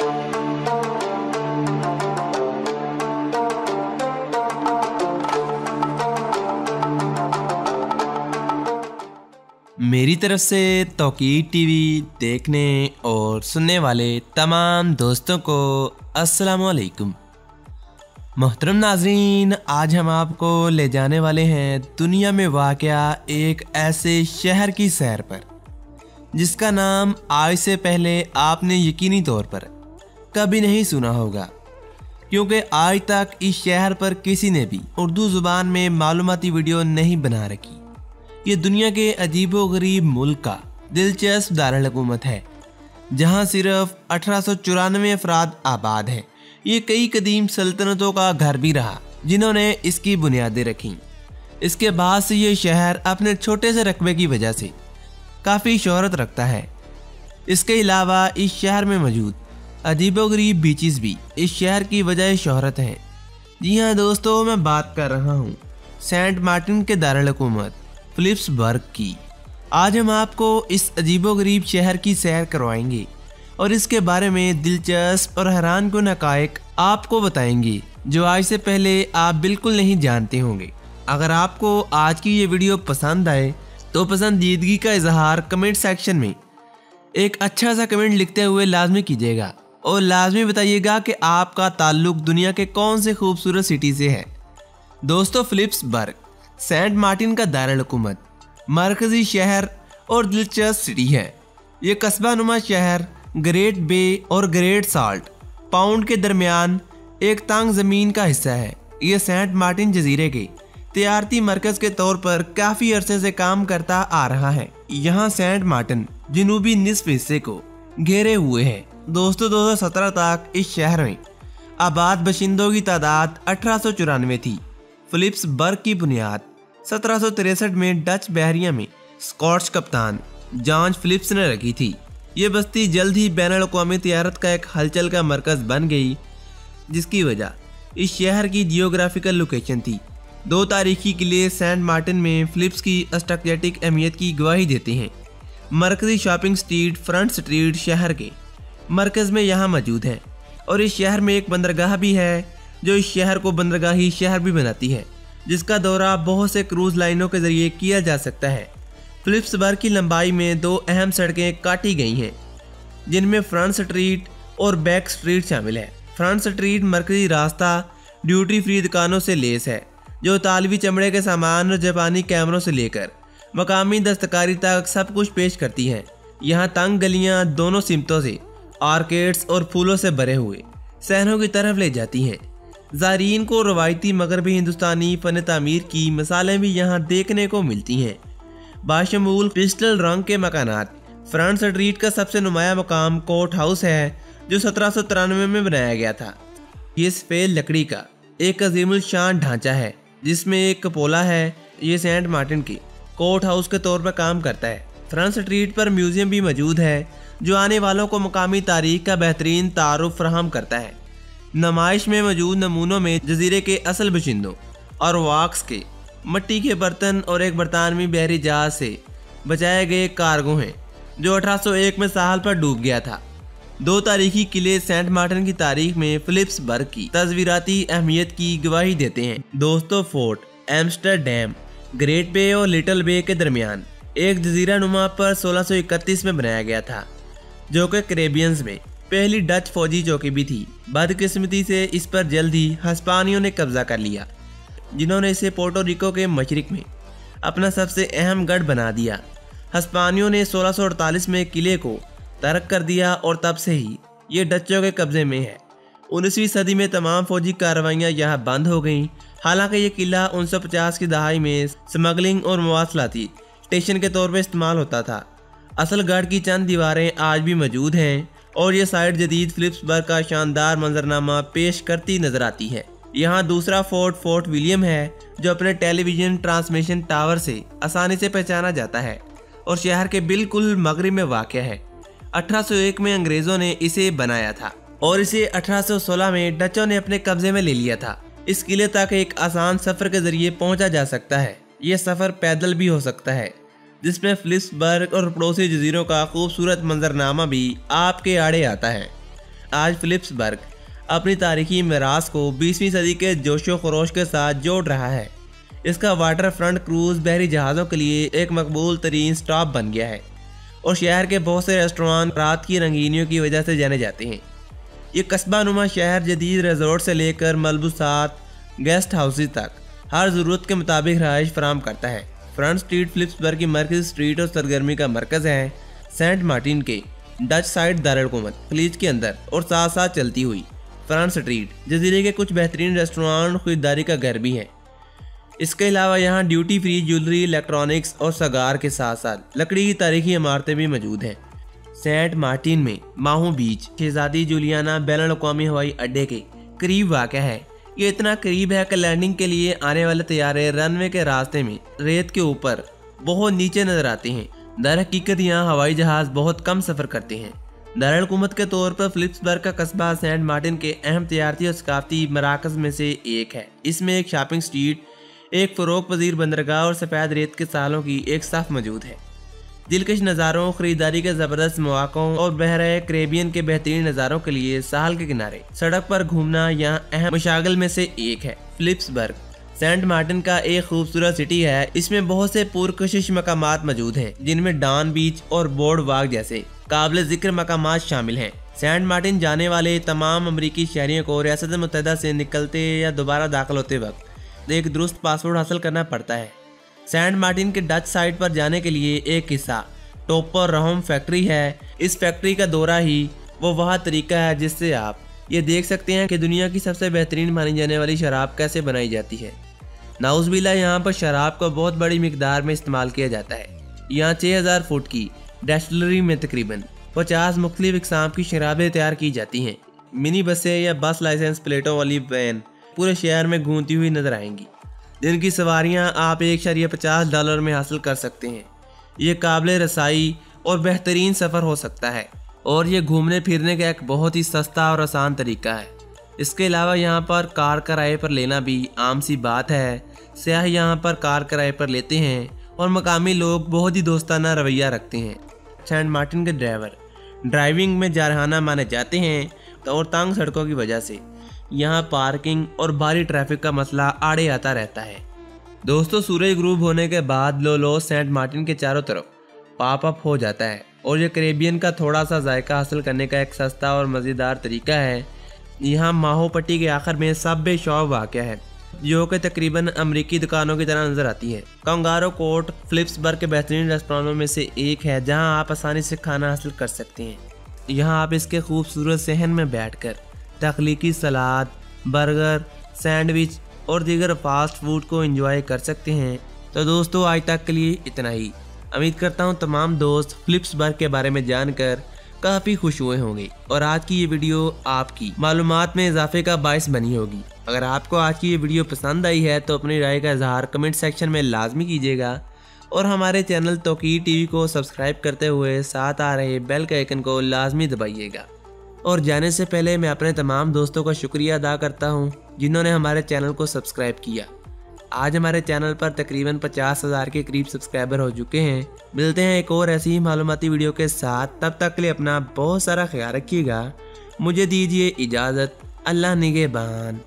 मेरी तरफ से तौकीर टीवी देखने और सुनने वाले तमाम दोस्तों को अस्सलाम वालेकुम। मोहतरम नाजरीन, आज हम आपको ले जाने वाले हैं दुनिया में वाक़या एक ऐसे शहर की सैर पर जिसका नाम आज से पहले आपने यकीनी तौर पर कभी नहीं सुना होगा, क्योंकि आज तक इस शहर पर किसी ने भी उर्दू ज़ुबान में मालूमाती वीडियो नहीं बना रखी। ये दुनिया के अजीबो-गरीब मुल्क का दिलचस्प दारुल हुकूमत है, जहाँ सिर्फ 1894 अफराद आबाद हैं। ये कई कदीम सल्तनतों का घर भी रहा जिन्होंने इसकी बुनियादें रखीं। इसके बाद से ये शहर अपने छोटे से रकबे की वजह से काफ़ी शोहरत रखता है। इसके अलावा इस शहर में मौजूद अजीबो-गरीब बीचेस भी इस शहर की वजह शोहरत हैं। जी हाँ दोस्तों, मैं बात कर रहा हूँ सेंट मार्टिन के दारुल हुकूमत फिलिप्सबर्ग की। आज हम आपको इस अजीबो-गरीब शहर की सैर करवाएंगे और इसके बारे में दिलचस्प और हैरान कुन हक़ाइक़ आपको बताएंगे जो आज से पहले आप बिल्कुल नहीं जानते होंगे। अगर आपको आज की ये वीडियो पसंद आए तो पसंदीदगी का इजहार कमेंट सेक्शन में एक अच्छा सा कमेंट लिखते हुए लाजमी कीजिएगा और लाजमी बताइएगा कि आपका ताल्लुक दुनिया के कौन से खूबसूरत सिटी से है। दोस्तों, फिलिप्सबर्ग सेंट मार्टिन का दारुल हुकूमत, मरकजी शहर और दिलचस्प सिटी है। ये कस्बा नुमा शहर ग्रेट बे और ग्रेट साल्ट पाउंड के दरमियान एक तंग ज़मीन का हिस्सा है। ये सेंट मार्टिन जजीरे के तिजारती मरकज़ के तौर पर काफ़ी अरसे से काम करता आ रहा है। यहाँ सेंट मार्टिन जनूबी निस्फ हिस्से को घेरे हुए है। दोस्तों, 2017 तक इस शहर में आबाद बशिंदों की तादाद 1894 थी। फिलिप्सबर्ग की बुनियाद 1763 में डच बहरिया में स्कॉट्स कप्तान जॉन फिलिप्स ने रखी थी। ये बस्ती जल्द ही बैनुल अक़वामी तिजारत का एक हलचल का मरकज़ बन गई, जिसकी वजह इस शहर की जियोग्राफिकल लोकेशन थी। दो तारीखी किले सेंट मार्टिन में फिलिप्स की स्ट्रैटेजिक अहमियत की गवाही देते हैं। मरकजी शॉपिंग स्ट्रीट फ्रंट स्ट्रीट शहर के मरकज़ में यहाँ मौजूद है और इस शहर में एक बंदरगाह भी है जो इस शहर को बंदरगाही शहर भी बनाती है, जिसका दौरा बहुत से क्रूज लाइनों के जरिए किया जा सकता है। फिलिप्सबर्ग की लंबाई में दो अहम सड़कें काटी गई हैं, जिनमें फ्रंट स्ट्रीट और बैक स्ट्रीट शामिल है। फ्रंट स्ट्रीट मरकजी रास्ता ड्यूटी फ्री दुकानों से लेस है, जो तालवी चमड़े के सामान और जापानी कैमरों से लेकर मकामी दस्तकारी तक सब कुछ पेश करती है। यहाँ तंग गलियाँ दोनों सिमतों से आर्केड्स और फूलों से भरे हुए सहरों की तरफ ले जाती हैं। ज़ायरीन को रवायती मगरबी हिंदुस्तानी फ़न तामीर की मिसालें भी यहाँ देखने को मिलती हैं। बाशमूल क्रिस्टल रंग के मकानात फ्रंट स्ट्रीट का सबसे नुमाया मकाम कोर्ट हाउस है, जो 1793 में बनाया गया था। ये सफ़ेद लकड़ी का एक अजीमुल शान ढांचा है, जिसमें एक कपोला है। ये सेंट मार्टिन के कोर्ट हाउस के तौर पर काम करता है। फ्रंट स्ट्रीट पर म्यूज़ियम भी मौजूद है, जो आने वालों को मकामी तारीख का बेहतरीन तारुफ फराहम करता है। नुमाइश में मौजूद नमूनों में जजीरे के असल बशिंदों और वाक्स के मिट्टी के बर्तन और एक बरतानवी बहरी जहाज से बचाए गए कार्गो हैं, जो 1801 में साहल पर डूब गया था। दो तारीखी किले सेंट मार्टिन की तारीख में फिलिप्सबर्ग की तस्वीराती अहमियत की गवाही देते हैं। दोस्तों, फोर्ट एम्स्टरडैम ग्रेट बे और लिटिल बे के दरमियान एक जजीरा नुमा पर 1631 में बनाया गया था, जो कि कैरेबियंस में पहली डच फौजी चौकी भी थी। बदकिस्मती से इस पर जल्द ही हिस्पानियों ने कब्जा कर लिया, जिन्होंने इसे पोर्टो रिको के मशरिक में अपना सबसे अहम गढ़ बना दिया। हिस्पानियों ने 1648 में किले को तर्क कर दिया और तब से ही ये डचों के कब्जे में है। 19वीं सदी में तमाम फौजी कार्रवाइयाँ यहाँ बंद हो गईं। हालांकि ये किला 1950 की दहाई में स्मगलिंग और मवासलाती स्टेशन के तौर पर इस्तेमाल होता था। असल गढ़ की चंद दीवारें आज भी मौजूद हैं और ये साइट जदीद फिलिप्सबर्ग का शानदार मंजरनामा पेश करती नजर आती है। यहाँ दूसरा फोर्ट विलियम है, जो अपने टेलीविजन ट्रांसमिशन टावर से आसानी से पहचाना जाता है और शहर के बिल्कुल मगरिब में वाक़या है। 1801 में अंग्रेज़ों ने इसे बनाया था और इसे 1816 में डचों ने अपने कब्जे में ले लिया था। इस किले तक एक आसान सफ़र के ज़रिए पहुँचा जा सकता है। यह सफ़र पैदल भी हो सकता है, जिसमें फिलिप्सबर्ग और पड़ोसी जजीरों का खूबसूरत मंजरनामा भी आपके आड़े आता है। आज फिलिप्सबर्ग अपनी तारीखी मीरास को 20वीं सदी के जोशो खरोश के साथ जोड़ रहा है। इसका वाटर फ्रंट क्रूज बहरी जहाज़ों के लिए एक मकबूल तरीन स्टॉप बन गया है और शहर के बहुत से रेस्टोरेंट रात की रंगीनियों की वजह से जाने जाते हैं। ये कस्बा नुमा शहर जदीद रिजॉर्ट से लेकर मलबूसात, गेस्ट हाउसेज तक हर ज़रूरत के मुताबिक रहाइश फराम करता है। फ्रंट स्ट्रीट फिलिप्सबर्ग की मरकज़ी स्ट्रीट और सरगर्मी का मरकज़ है। सेंट मार्टिन के डच साइड दारुल-हुकूमत खलीज के अंदर और साथ साथ चलती हुई फ्रंट स्ट्रीट जजीरे के कुछ बेहतरीन रेस्टोरेंट और खरीदारी का घर भी है। इसके अलावा यहाँ ड्यूटी फ्री ज्वेलरी, इलेक्ट्रॉनिक्स और सगार के साथ साथ लकड़ी की तारीखी इमारतें भी मौजूद हैं। सेंट मार्टिन में माहू बीच शहजादी जूलियाना बैनुल-अक़वामी हवाई अड्डे के करीब वाक़या है। ये इतना करीब है कि लैंडिंग के लिए आने वाले तैयारे रनवे के रास्ते में रेत के ऊपर बहुत नीचे नजर आते हैं। दर हकीकत यहाँ हवाई जहाज बहुत कम सफ़र करते हैं। दारुल-हुकूमत के तौर पर फिलिप्सबर्ग का कस्बा सेंट मार्टिन के अहम तजारती और सकाफती मराकज़ में से एक है। इसमें एक शॉपिंग स्ट्रीट, एक फ़रोग पजीर बंदरगाह और सफ़ेद रेत के सालों की एक सफ़ मौजूद है। दिलकश नज़ारों, ख़रीदारी के ज़बरदस्त मौक़ों और बहरे कैरेबियन के बेहतरीन नज़ारों के लिए साहल के किनारे सड़क पर घूमना यहाँ अहम मशागिल में से एक है। फिलिप्सबर्ग सेंट मार्टिन का एक खूबसूरत सिटी है। इसमें बहुत से पुरकशिश मकामात मौजूद हैं, जिनमें डॉन बीच और बोर्ड वॉक जैसे काबिल ज़िक्र मकामात शामिल हैं। सेंट मार्टिन जाने वाले तमाम अमरीकी शहरियों को रियासत मुत्तहिदा से निकलते या दोबारा दाखिल होते वक्त एक दुरुस्त पासपोर्ट हासिल करना पड़ता है। सेंट मार्टिन के डच साइड पर जाने के लिए एक हिस्सा टोपर रहम फैक्ट्री है। इस फैक्ट्री का दौरा ही वो वह तरीका है जिससे आप ये देख सकते हैं कि दुनिया की सबसे बेहतरीन मानी जाने वाली शराब कैसे बनाई जाती है। नाउज़बिल्लाह, यहाँ पर शराब को बहुत बड़ी मिकदार में इस्तेमाल किया जाता है। यहाँ 6000 फुट की डेस्टिलरी में तकरीबन 50 मुख्तलिफ इक़साम की शराबें तैयार की जाती हैं। मिनी बसें या बस लाइसेंस प्लेटों वाली वैन पूरे शहर में घूमती हुई नजर आएंगी। दिन की सवारियाँ आप $1.50 में हासिल कर सकते हैं। ये काबिल रसाई और बेहतरीन सफ़र हो सकता है और ये घूमने फिरने का एक बहुत ही सस्ता और आसान तरीका है। इसके अलावा यहाँ पर कार किराए पर लेना भी आम सी बात है। सयाह यहाँ पर कार किराए पर लेते हैं और मकामी लोग बहुत ही दोस्ताना रवैया रखते हैं। सेंट मार्टिन के ड्राइवर ड्राइविंग में जारहाना माने जाते हैं और तंग सड़कों की वजह से यहाँ पार्किंग और भारी ट्रैफिक का मसला आड़े आता रहता है। दोस्तों, सूरज गुरूब होने के बाद लोलो सेंट मार्टिन के चारों तरफ पॉप अप हो जाता है और ये कैरेबियन का थोड़ा सा जायका हासिल करने का एक सस्ता और मज़ेदार तरीका है। यहाँ माहो पट्टी के आखिर में सबवे शॉप वाक़या है, जो कि तकरीबन अमरीकी दुकानों की तरह नजर आती है। कंगारो कोर्ट फिलिप्सबर्ग के बेहतरीन रेस्टोरेंटों में से एक है, जहाँ आप आसानी से खाना हासिल कर सकते हैं। यहाँ आप इसके खूबसूरत सहन में बैठकर तख्लीकी सलाद, बर्गर, सैंडविच और दीगर फास्ट फूड को एंजॉय कर सकते हैं। तो दोस्तों, आज तक के लिए इतना ही। उम्मीद करता हूँ तमाम दोस्त फिलिप्सबर्ग के बारे में जानकर काफ़ी खुश हुए होंगे और आज की ये वीडियो आपकी मालूमात में इजाफे का बायस बनी होगी। अगर आपको आज की ये वीडियो पसंद आई है तो अपनी राय का इजहार कमेंट सेक्शन में लाजमी कीजिएगा और हमारे चैनल तौकीर टीवी को सब्सक्राइब करते हुए साथ आ रहे बेल के आइकन को लाजमी दबाइएगा। और जाने से पहले मैं अपने तमाम दोस्तों का शुक्रिया अदा करता हूँ जिन्होंने हमारे चैनल को सब्सक्राइब किया। आज हमारे चैनल पर तकरीबन 50,000 के करीब सब्सक्राइबर हो चुके हैं। मिलते हैं एक और ऐसी ही मालूमाती वीडियो के साथ। तब तक के लिए अपना बहुत सारा ख्याल रखिएगा। मुझे दीजिए इजाज़त। अल्लाह निगहबान।